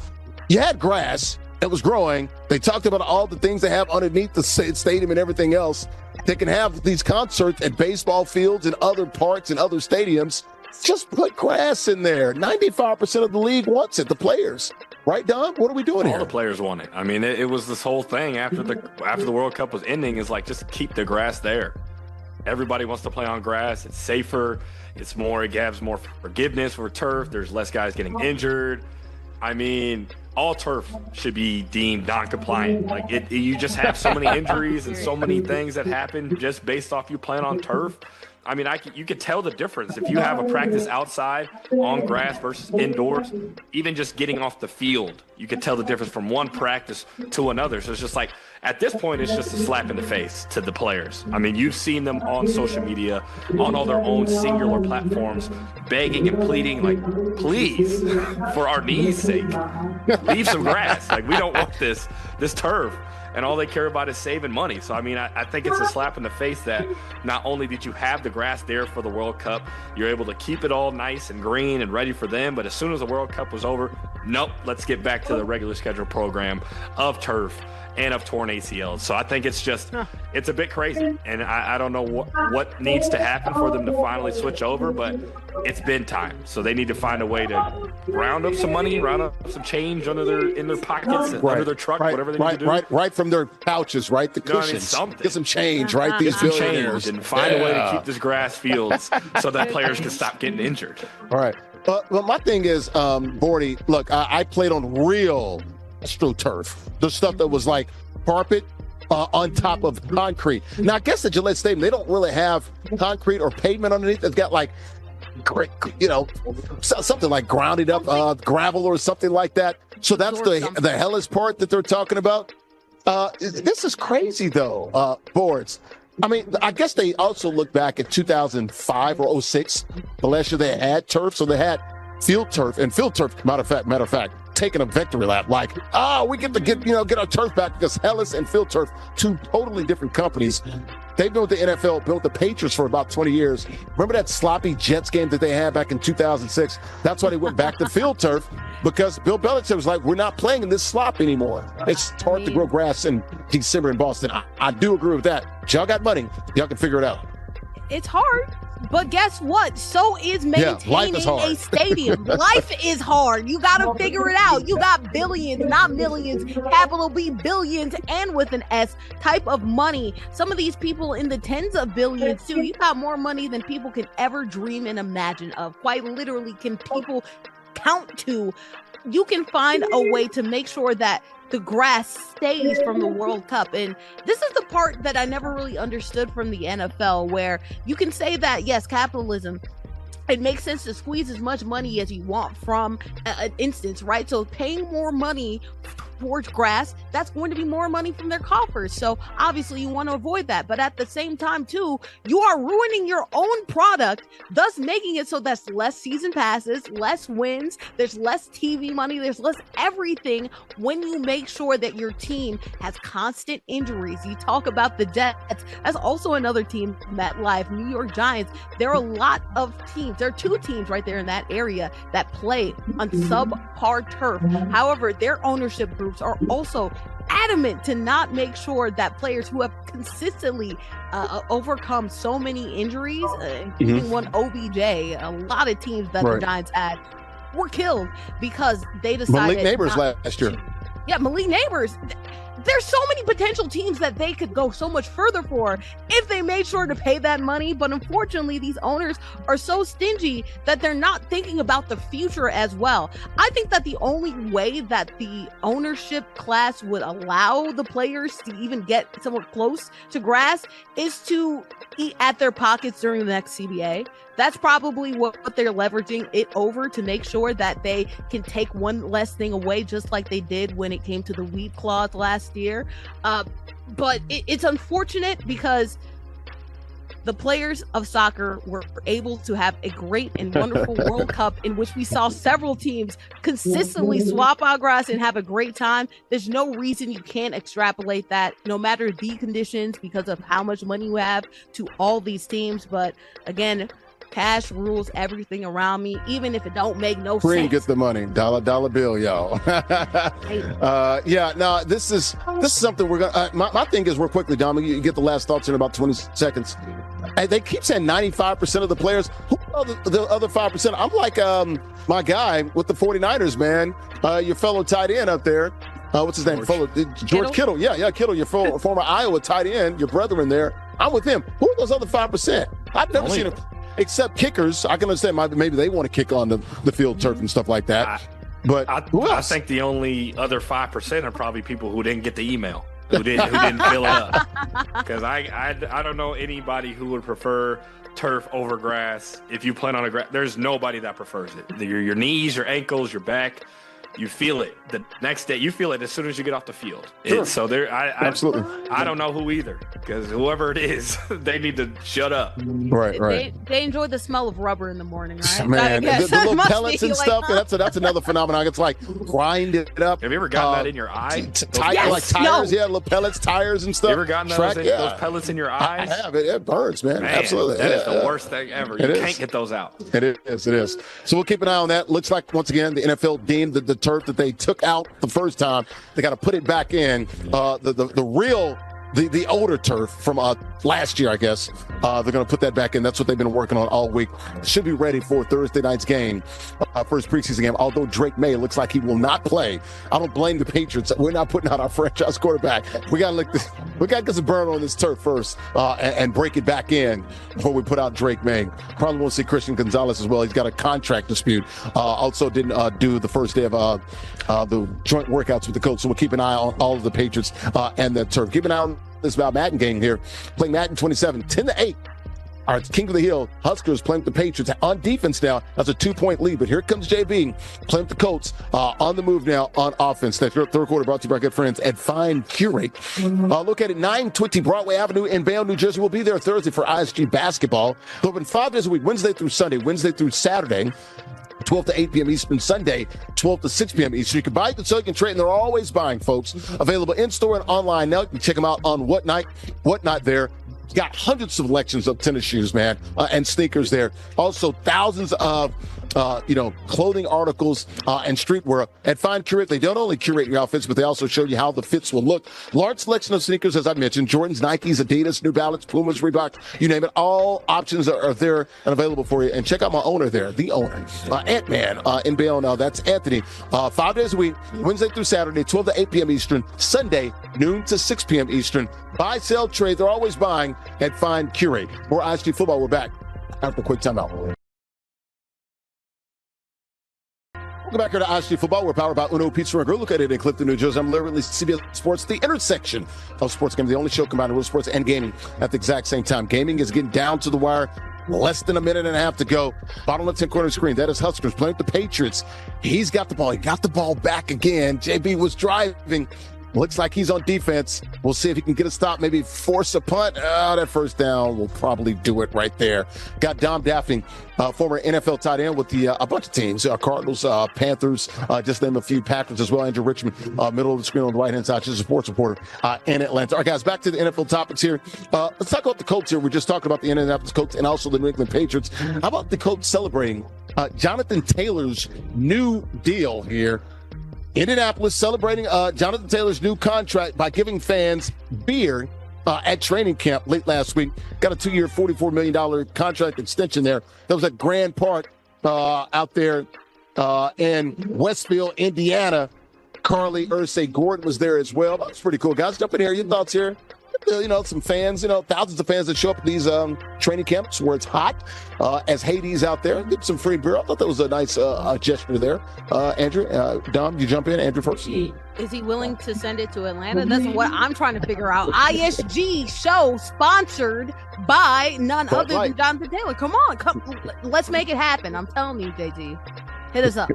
you had grass. It was growing. They talked about all the things they have underneath the stadium and everything else. They can have these concerts at baseball fields and other parks and other stadiums. Just put grass in there. 95% of the league wants it, the players. Right, Dom? What are we doing here? All the players want it. I mean, it was this whole thing after the World Cup was ending is like, just keep the grass there. Everybody wants to play on grass. It's safer. It gives more forgiveness for turf. There's less guys getting injured. I mean, all turf should be deemed non-compliant. Like you just have so many injuries and so many things that happen just based off you playing on turf. I mean, you could tell the difference if you have a practice outside on grass versus indoors. Even just getting off the field, you could tell the difference from one practice to another. So it's just like, at this point, it's just a slap in the face to the players. I mean, you've seen them on social media, on all their own singular platforms, begging and pleading, like, please, for our knees' sake, leave some grass. Like, we don't want this turf. And all they care about is saving money. So, I mean, I think it's a slap in the face that not only did you have the grass there for the World Cup, you're able to keep it all nice and green and ready for them. But as soon as the World Cup was over, nope, let's get back to the regular schedule program of turf and of torn ACLs. So I think it's just, it's a bit crazy. And I don't know what needs to happen for them to finally switch over, but it's been time. So they need to find a way to round up some money, round up some change in their pockets, under their truck, whatever they need to do. Right from their pouches, right? The cushions. Get some change, right? These billionaires. And find a way to keep this grass fields so that players can stop getting injured. All right. Well, my thing is, Bordy, look, I played on real AstroTurf. The stuff that was like carpet on top of concrete. Now, I guess at Gillette Stadium, they don't really have concrete or pavement underneath. It's got like, something like grounded up gravel or something like that. So that's the Hellas part that they're talking about. This is crazy, though, Boards. I mean, I guess they also look back at 2005 or 06, the last year they had turf. So they had field turf, and field turf, matter of fact, taking a victory lap. Like, we get to get our turf back, because Hellas and Field Turf, two totally different companies. They've been with the NFL, built the Patriots for about 20 years. Remember that sloppy Jets game that they had back in 2006? That's why they went back to Field Turf, because Bill Belichick was like, we're not playing in this slop anymore. It's hard to grow grass in December in Boston. I do agree with that. Y'all got money. Y'all can figure it out. It's hard. But guess what? So is maintaining a stadium. Life is hard. You got to figure it out. You got billions, not millions, capital B, billions, and with an S type of money. Some of these people in the tens of billions too. You got more money than people can ever dream and imagine of. Quite literally, can people count to you can find a way to make sure that the grass stays from the World Cup. And this is the part that I never really understood from the NFL, where you can say that, yes, capitalism, it makes sense to squeeze as much money as you want from an instance, right? So paying more money towards grass, that's going to be more money from their coffers. So obviously you want to avoid that. But at the same time, too, you are ruining your own product, thus making it so that's less season passes, less wins, there's less TV money, there's less everything when you make sure that your team has constant injuries. You talk about the Jets. That's also another team, MetLife, New York Giants. There are a lot of teams. There are two teams right there in that area that play on subpar turf. However, their ownership groups are also adamant to not make sure that players who have consistently overcome so many injuries, including one OBJ, a lot of teams that the Giants had were killed because they decided. Malik Neighbors last year. Yeah, Malik Neighbors. There's so many potential teams that they could go so much further for if they made sure to pay that money. But unfortunately, these owners are so stingy that they're not thinking about the future as well. I think that the only way that the ownership class would allow the players to even get somewhere close to grass is to eat at their pockets during the next CBA. That's probably what they're leveraging it over, to make sure that they can take one less thing away, just like they did when it came to the weed clause last year. But it's unfortunate because the players of soccer were able to have a great and wonderful World Cup in which we saw several teams consistently swap out grass and have a great time. There's no reason you can't extrapolate that, no matter the conditions, because of how much money you have, to all these teams. But again, cash rules everything around me, even if it don't make no sense. Get the money, dollar bill, y'all. This is something we're gonna. My thing is, real quickly, Dom, you get the last thoughts in about 20 seconds. And they keep saying 95% of the players. Who are the other 5%? I'm like my guy with the 49ers, man. Your fellow tight end up there. What's his name? George Kittle. Yeah, Kittle, your former Iowa tight end, your brother in there. I'm with him. Who are those other 5%? I've never seen them. Except kickers. I can understand maybe they want to kick on the field turf and stuff like that. But I think the only other 5% are probably people who didn't get the email, who didn't fill it up. Because I don't know anybody who would prefer turf over grass. If you plan on a grass, there's nobody that prefers it. Your knees, your ankles, your back. You feel it the next day. You feel it as soon as you get off the field. Sure. So absolutely. I don't know who either, because whoever it is, they need to shut up. Right. They enjoy the smell of rubber in the morning, right? Man, the little pellets and stuff. That's another phenomenon. It's like grind it up. Have you ever gotten that in your eye? Like tires, little pellets, tires and stuff. You ever gotten those pellets in your eyes? I have. It burns, man. Absolutely. That is the worst thing ever. You can't get those out. It is. So we'll keep an eye on that. Looks like, once again, the NFL deemed the turf that they took out the first time, they got to put it back in. The older turf from last year, I guess. They're going to put that back in. That's what they've been working on all week. Should be ready for Thursday night's game, first preseason game. Although Drake May looks like he will not play. I don't blame the Patriots. We're not putting out our franchise quarterback. We got to get some burn on this turf first and break it back in before we put out Drake May. Probably won't see Christian Gonzalez as well. He's got a contract dispute. Also didn't do the first day of the joint workouts with the coach. So we'll keep an eye on all of the Patriots and that turf. Keep an eye on this Madden game here. Playing Madden 27, 10-8. All right, King of the Hill, Huskers playing with the Patriots on defense now. That's a 2-point lead, but here comes JB playing with the Colts on the move now on offense. That third quarter brought to you by our good friends at Fine Curate. Located at 920 Broadway Avenue in Bayonne, New Jersey. We'll be there Thursday for ISG basketball. They're open 5 days a week, Wednesday through Sunday, Wednesday through Saturday. 12 to 8 p.m. Eastern, Sunday, 12 to 6 p.m. Eastern. You can buy it, so you can trade, and they're always buying, folks. Available in-store and online now. You can check them out on Whatnot there. Got hundreds of selections of tennis shoes, man, and sneakers there. Also, thousands of clothing articles and streetwear. At Fine Curate, they don't only curate your outfits, but they also show you how the fits will look. Large selection of sneakers, as I mentioned, Jordans, Nikes, Adidas, New Balance, Pumas, Reebok, you name it. All options are there and available for you. And check out my owner there, the owner, Ant-Man in Bayonne. That's Anthony. 5 days a week, Wednesday through Saturday, 12 to 8 p.m. Eastern, Sunday, noon to 6 p.m. Eastern. Buy, sell, trade. They're always buying at Fine Curate. More ISG football. We're back after a quick timeout. Welcome back here to ISG Football. We're powered by Uno Pizza and Grill, located in Clifton, New Jersey. I'm literally CBS Sports, the intersection of sports games, the only show combining real sports and gaming at the exact same time. Gaming is getting down to the wire. Less than a minute and a half to go. Bottom left-hand corner screen. That is Huskers playing with the Patriots. He's got the ball. He got the ball back again. JB was driving. Looks like he's on defense. We'll see if he can get a stop, maybe force a punt. That first down will probably do it right there. Got Dom Daphne, former NFL tight end with the a bunch of teams, Cardinals, Panthers, just name a few, Packers as well. Andrew Richmond, middle of the screen on the right-hand side. She's a sports reporter in Atlanta. All right, guys, back to the NFL topics here. Let's talk about the Colts here. We're just talking about the Indianapolis Colts and also the New England Patriots. How about the Colts celebrating Jonathan Taylor's new deal here? Indianapolis celebrating Jonathan Taylor's new contract by giving fans beer at training camp late last week. Got a 2-year, $44 million contract extension there. That was at Grand Park out there in Westfield, Indiana. Carly Ursay-Gordon was there as well. That's pretty cool. Guys, jump in here. Your thoughts here? Some fans, thousands of fans that show up at these training camps where it's hot as Hades out there. Get some free beer. I thought that was a nice gesture there. Andrew, Dom, you jump in. Andrew first. Is he willing to send it to Atlanta? That's what I'm trying to figure out. ISG show sponsored by none other than Jonathan Taylor. Come on, let's make it happen. I'm telling you, JG. Hit us up.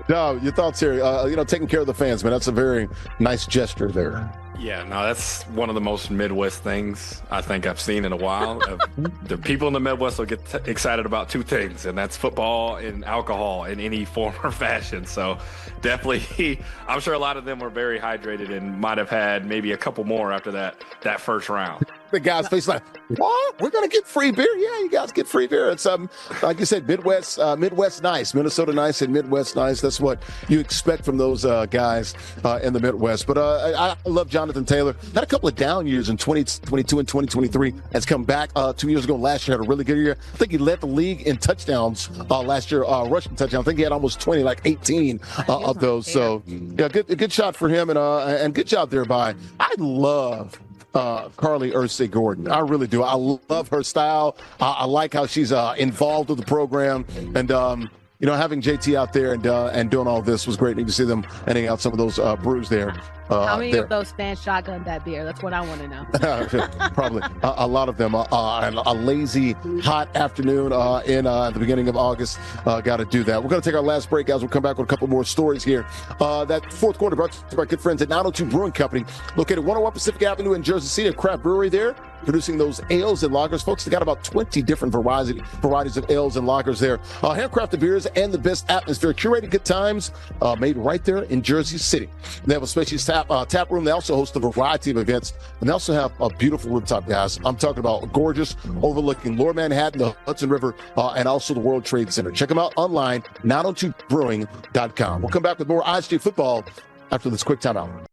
No, your thoughts here. Taking care of the fans, man. That's a very nice gesture there. Yeah, no, that's one of the most Midwest things I think I've seen in a while. The people in the Midwest will get excited about two things, and that's football and alcohol in any form or fashion. So definitely, I'm sure a lot of them were very hydrated and might have had maybe a couple more after that first round. The guy's face like, what? We're going to get free beer? Yeah, you guys get free beer. It's, like you said, Midwest nice, Minnesota nice and Midwest nice. That's what you expect from those guys in the Midwest. But I love Jonathan Taylor. Had a couple of down years in 2022 and 2023. Has come back 2 years ago. Last year had a really good year. I think he led the league in touchdowns last year, rushing touchdowns. I think he had almost 20, like 18 of those. So, yeah, good shot for him and good job there by. I love Carly Ursay-Gordon. I really do. I love her style. I like how she's involved with the program. And, having JT out there and doing all this was great. You can see them handing out some of those brews there. How many of those fans shotgunned that beer? That's what I want to know. Probably a lot of them. A lazy, hot afternoon in the beginning of August. Got to do that. We're going to take our last break, guys. We'll come back with a couple more stories here. That fourth quarter brought to you by good friends at 902 Brewing Company, located 101 Pacific Avenue in Jersey City, a craft brewery there, producing those ales and lagers. Folks, they got about 20 different varieties of ales and lagers there. Handcrafted beers and the best atmosphere. Curated good times made right there in Jersey City. They have a spacious tap room. They also host a variety of events, and they also have a beautiful rooftop, guys. I'm talking about gorgeous, overlooking Lower Manhattan, the Hudson River, and also the World Trade Center. Check them out online, 902brewing.com. We'll come back with more ISG football after this quick timeout.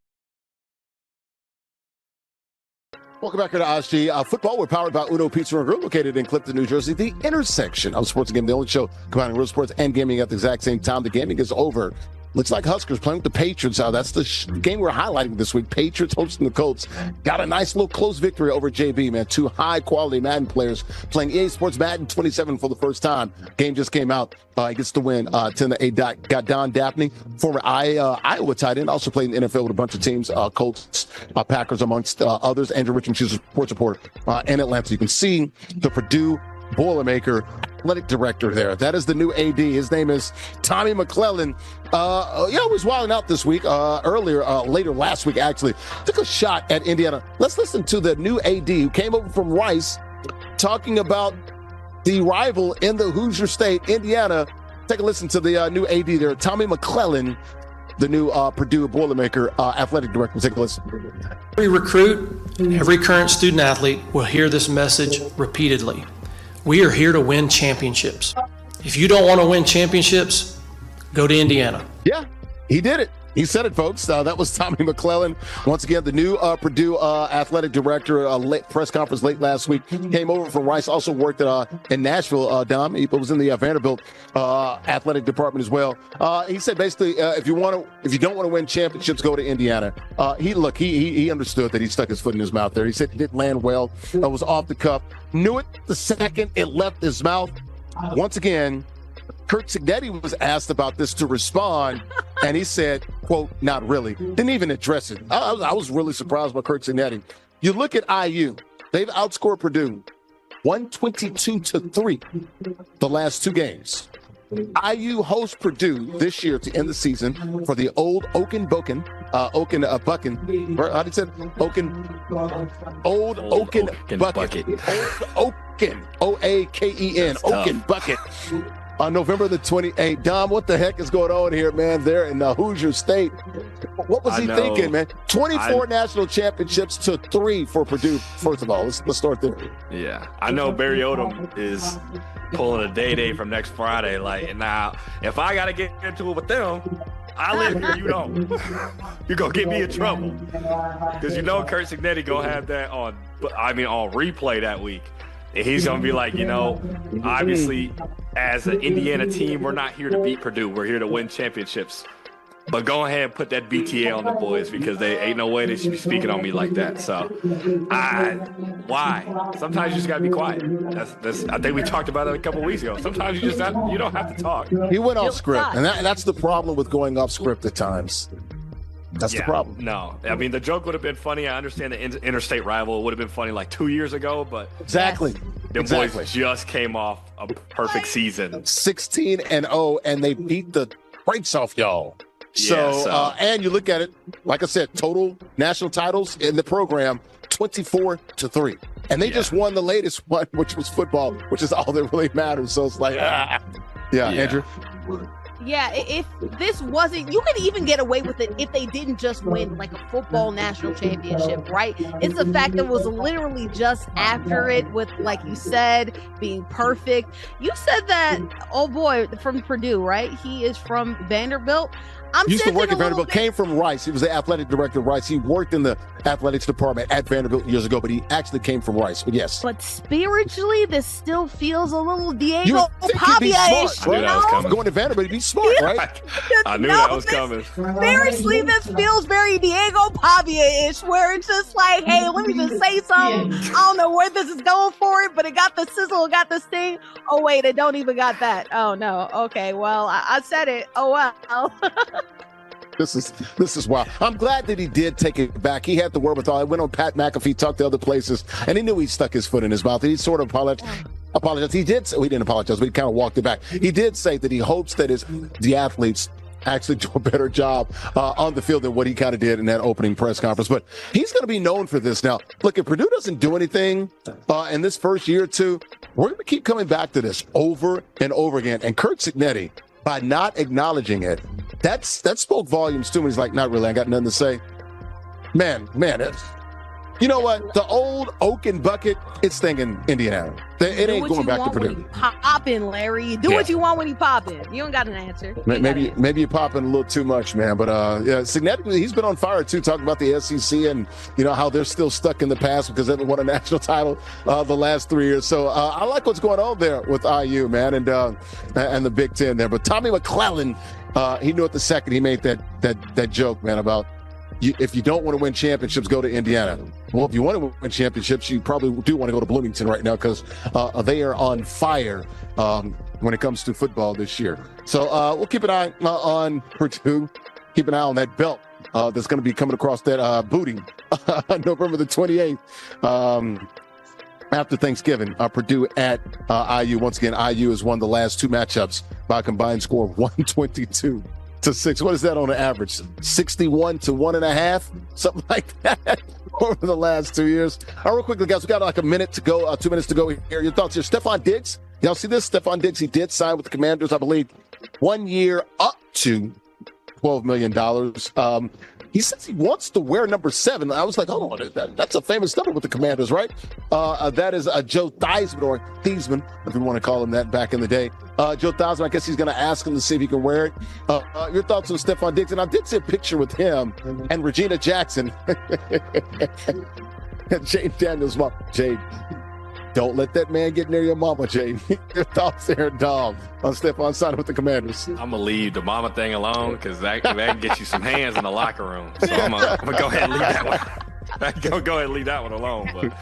Welcome back here to ISG Football. We're powered by Uno Pizza and Grill, located in Clifton, New Jersey, the intersection of sports and gaming, the only show combining real sports and gaming at the exact same time. The gaming is over. Looks like Huskers playing with the Patriots. That's the game we're highlighting this week. Patriots hosting the Colts. Got a nice little close victory over JB, man. Two high-quality Madden players playing EA Sports Madden 27 for the first time. Game just came out. He gets the win, 10-8. Got Don Daphne, former Iowa tight end, also played in the NFL with a bunch of teams, Colts, Packers, amongst others. Andrew Richmond, she's a sports reporter in Atlanta. You can see the Purdue Boilermaker athletic director there. That is the new AD. His name is Tommy McClellan. Was wilding out this week. Later last week, actually. Took a shot at Indiana. Let's listen to the new AD who came over from Rice talking about the rival in the Hoosier State, Indiana. Take a listen to the new AD there, Tommy McClellan, the new Purdue Boilermaker athletic director. Take a listen. Every recruit, every current student athlete will hear this message repeatedly. We are here to win championships. If you don't want to win championships, go to Indiana. Yeah, he did it. He said it, folks. That was Tommy McClellan. Once again, the new Purdue athletic director, press conference late last week. Came over from Rice, also worked in Nashville, Dom. He was in the Vanderbilt athletic department as well. He said basically, if you don't want to win championships, go to Indiana. He understood that he stuck his foot in his mouth there. He said it didn't land well. It was off the cuff. Knew it the second it left his mouth. Once again, Curt Cignetti was asked about this to respond, and he said, quote, not really. Didn't even address it. I was really surprised by Curt Cignetti. You look at IU. They've outscored Purdue 122-3 the last 2 games. IU hosts Purdue this year to end the season for the old Oaken Bucken. How do you say it? Old Oaken Bucket. Old Oaken, O-A-K-E-N, Oaken Bucket. On November the 28th. Dom, what the heck is going on here, man? There in Hoosier State. What was he thinking, man? 24 national championships to 3 for Purdue. First of all, let's start there. Yeah, I know Barry Odom is pulling a day from next Friday. Like, now, if I got to get into it with them, I live here, you don't. You're going to get me in trouble. Because you know Curt Cignetti going to have that on replay that week. And he's going to be like, obviously, as an Indiana team, we're not here to beat Purdue. We're here to win championships. But go ahead and put that BTA on the boys because they ain't no way they should be speaking on me like that. So, why? Sometimes you just got to be quiet. That's. I think we talked about it a couple weeks ago. Sometimes you don't have to talk. He went off script, and that's the problem with going off script at times. That's the problem. No, I mean, the joke would have been funny. I understand the interstate rival would have been funny like 2 years ago, but exactly. Them boys just came off a perfect season. 16-0, and they beat the brakes off y'all. So, and you look at it, like I said, total national titles in the program, 24-3. And they just won the latest one, which was football, which is all that really matters. So it's like, Andrew. Yeah, if this wasn't, you could even get away with it if they didn't just win like a football national championship, right? It's the fact that it was literally just after it with, like you said, being perfect. You said that, oh boy, from Purdue, right? He is from Vanderbilt. He used to work at Vanderbilt, came from Rice. He was the athletic director of Rice. He worked in the athletics department at Vanderbilt years ago, but he actually came from Rice. But yes. But spiritually, this still feels a little Diego Pavia-ish. Right? Going to Vanderbilt, he'd be smart, right? I knew that was coming. Seriously, this feels very Diego Pavia-ish, where it's just like, hey, let me just say something. I don't know where this is going for it, but it got the sizzle, it got the sting. Oh, wait, it don't even got that. Oh, no. Okay, well, I said it. Oh, well. This is wild. I'm glad that he did take it back. He had the wherewithal. I went on Pat McAfee, talked to other places, and he knew he stuck his foot in his mouth. He sort of apologized. He didn't apologize, but he kind of walked it back. He did say that he hopes that the athletes actually do a better job on the field than what he kind of did in that opening press conference. But he's going to be known for this now. Look, if Purdue doesn't do anything in this first year or two, we're going to keep coming back to this over and over again. And Curt Cignetti, by not acknowledging it, that spoke volumes to me. He's like, not really, I got nothing to say. Man, you know what? The old Oaken Bucket, it's thinking Indiana. It ain't going back to Purdue. Popping, Larry. You do what you want when you pop in. You don't got an answer. Maybe you pop in a little too much, man. But Cignetti, he's been on fire too, talking about the SEC and how they're still stuck in the past because they haven't won a national title the last 3 years. So I like what's going on there with IU, man, and the Big Ten there. But Tommy McClellan, he knew it the second he made that joke, man, about if you don't want to win championships, go to Indiana. Well, if you want to win championships, you probably do want to go to Bloomington right now because they are on fire when it comes to football this year. So we'll keep an eye on Purdue. Keep an eye on that belt that's going to be coming across that booty on November the 28th. After Thanksgiving, Purdue at IU. Once again, IU has won the last 2 matchups by a combined score of 122-6. What is that on an average? 61 to 1.5, something like that over the last 2 years. All right, real quickly, guys, we got like a minute to go, 2 minutes to go here. Your thoughts here. Stephon Diggs. Y'all see this? Stephon Diggs, he did sign with the Commanders, I believe, 1 year up to $12 million. He says he wants to wear number 7. I was like, oh, that's a famous number with the Commanders, right? That is Joe Theismann, or Theismann, if you want to call him that back in the day. Joe Theismann, I guess he's going to ask him to see if he can wear it. Your thoughts on Stephon Diggs? And I did see a picture with him and Regina Jackson. And Jade Daniels' mom. Jade, don't let that man get near your mama, Jade. Your thoughts there, Dom, on Stephon signing with the Commanders? I'm going to leave the mama thing alone because that can get you some hands in the locker room. So I'm going to go ahead and leave that one. Go ahead and leave that one alone. But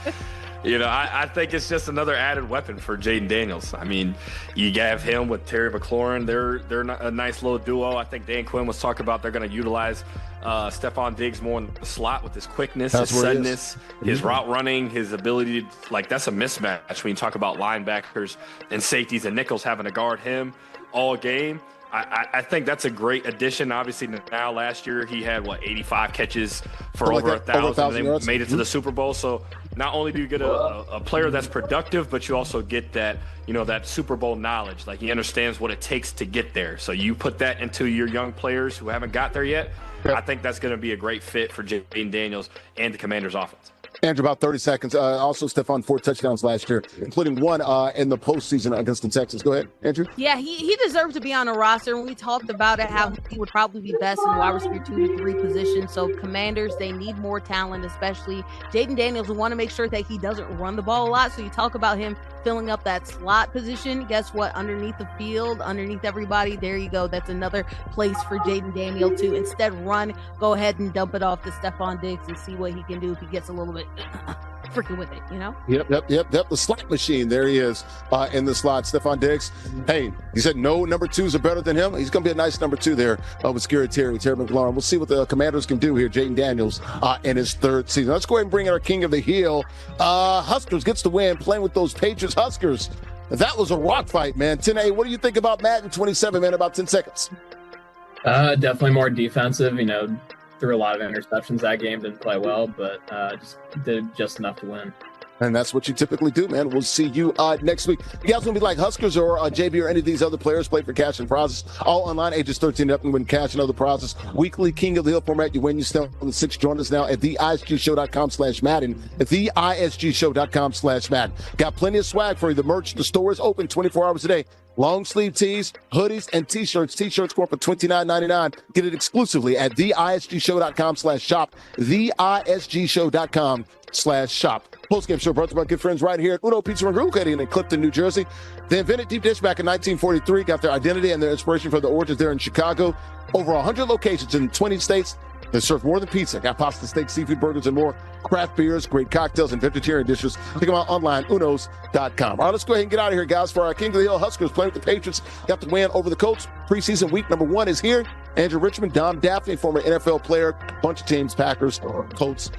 I think it's just another added weapon for Jaden Daniels. I mean, you have him with Terry McLaurin. They're a nice little duo. I think Dan Quinn was talking about they're going to utilize Stephon Diggs more in the slot with his quickness, his suddenness, his route running, his ability to, that's a mismatch when you talk about linebackers and safeties and nickels having to guard him all game. I think that's a great addition. Obviously, now last year he had 85 catches for over 1,000, and they made it to the Super Bowl. So not only do you get a player that's productive, but you also get that that Super Bowl knowledge. Like, he understands what it takes to get there. So you put that into your young players who haven't got there yet. I think that's going to be a great fit for Jaden Daniels and the Commanders' offense. Andrew, about 30 seconds. Also, Stephon, 4 touchdowns last year, including 1 in the postseason against the Texans. Go ahead, Andrew. Yeah, he deserves to be on a roster. And we talked about it, how he would probably be best in the wide receiver 2 to 3 position. So Commanders, they need more talent, especially Jaden Daniels. We want to make sure that he doesn't run the ball a lot. So you talk about him filling up that slot position. Guess what? Underneath the field, underneath everybody, there you go. That's another place for Jaden Daniel to instead run, go ahead and dump it off to Stephon Diggs and see what he can do if he gets a little bit freaking with it, Yep. The slot machine. There he is in the slot. Stephon Diggs. Hey, you said no number 2s are better than him. He's going to be a nice number 2 there with Scary Terry McLaurin. We'll see what the Commanders can do here. Jaden Daniels in his 3rd season. Let's go ahead and bring in our king of the hill. Huskers gets the win playing with those Patriots Huskers. That was a rock fight, man. 10A, what do you think about Madden 27, man? About 10 seconds. Definitely more defensive, threw a lot of interceptions that game, didn't play well, but just did just enough to win. And that's what you typically do, man. We'll see you next week. You guys want to be like Huskers or JB or any of these other players, play for cash and prizes. All online, ages 13 and up, and win cash and other prizes. Weekly King of the Hill format. You win, you stay on the 6. Join us now at theisgshow.com/Madden. At theisgshow.com/Madden. Got plenty of swag for you. The merch, the store is open 24 hours a day. Long sleeve tees, hoodies, and t-shirts. T-shirts go for $29.99. Get it exclusively at theisgshow.com/shop. theisgshow.com/shop. Postgame show brought to you by good friends right here at Uno Pizza and Grill, located in Clifton, New Jersey. They invented deep dish back in 1943, got their identity and their inspiration from the origins there in Chicago. Over 100 locations in 20 states. They serve more than pizza. Got pasta, steak, seafood, burgers, and more. Craft beers, great cocktails, and vegetarian dishes. Check them out online, unos.com. All right, let's go ahead and get out of here, guys, for our King of the Hill Huskers playing with the Patriots. Got the win over the Colts. Preseason week number 1 is here. Andrew Richmond, Dom Daphne, former NFL player. Bunch of teams, Packers, Colts,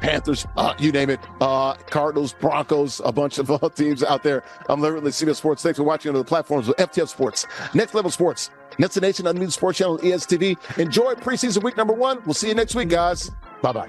Panthers, you name it, Cardinals, Broncos, a bunch of teams out there. I'm literally CBS Sports. Thanks for watching on the platforms with FTF Sports, Next Level Sports, Nets Nation, Unmuted Sports Channel, ESTV. Enjoy preseason week number 1. We'll see you next week, guys. Bye-bye.